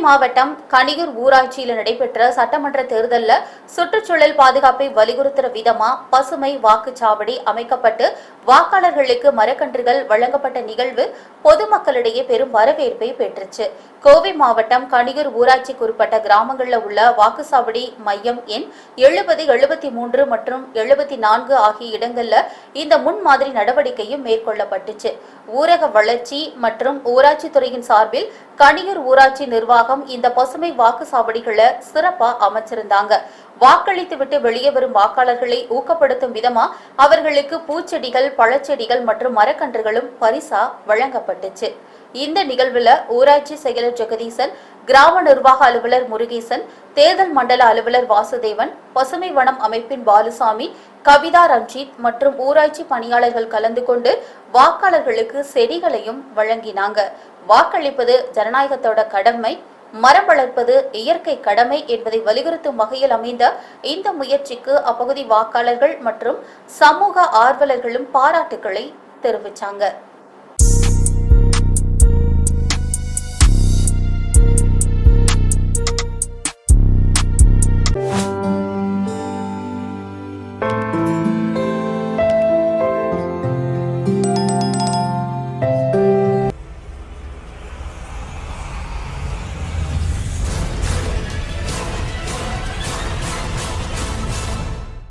மாவட்டம் கணியூர் ஊராட்சியில் நடைபெற்ற சட்டமன்ற தேர்தலில் சுற்றுச்சூழல் பாதுகாப்பை வலியுறுத்துற விதமா பசுமை வாக்குச்சாவடி அமைக்கப்பட்டு வாக்காளர்களுக்கு மரக்கன்றுகள் வழங்கப்பட்ட நிகழ்வு பொதுமக்களிடையே பெரும் வரவேற்பை பெற்றுச்சு. கோவை மாவட்டம் கணியூர் ஊராட்சிக்குட்பட்ட கிராமங்களில் உள்ள வாக்குச்சாவடி மையம் எண் 70, 73 மற்றும் 74 ஆகிய இடங்கள்ல இந்த முன்மாதிரி நடவடிக்கையும் மேற்கொள்ளப்பட்டுச்சு. ஊரக வளர்ச்சி மற்றும் ஊராட்சி துறையின் சார்பில் கணியூர் ஊராட்சி நிர்வாகம் இந்த பசுமை வாக்குச்சாவடிகளை சிறப்பா அமைச்சிருந்தாங்க. வாக்களித்துவிட்டு வெளியே வரும் வாக்காளர்களை ஊக்கப்படுத்தும் விதமா அவர்களுக்கு பூச்செடிகள், பழச்செடிகள் மற்றும் மரக்கன்றுகளும் பரிசா வழங்கப்பட்டுச்சு. இந்த நிகழ்வுல ஊராட்சி செயலர் ஜெகதீசன், கிராம நிர்வாக அலுவலர் முருகேசன், தேர்தல் மண்டல அலுவலர் வாசுதேவன், பசுமை வனம் அமைப்பின் பாலுசாமி, கவிதா ரஞ்சித் மற்றும் ஊராட்சி பணியாளர்கள் கலந்து கொண்டு வாக்காளர்களுக்கு செடிகளையும் வழங்கினாங்க. வாக்களிப்பது ஜனநாயகத்தோட கடமை, மரம் வளர்ப்பது இயற்கை கடமை என்பதை வலியுறுத்தும் வகையில் அமைந்த இந்த முயற்சிக்கு அப்பகுதி வாக்காளர்கள் மற்றும் சமூக ஆர்வலர்களும் பாராட்டுக்களை தெரிவித்தாங்க.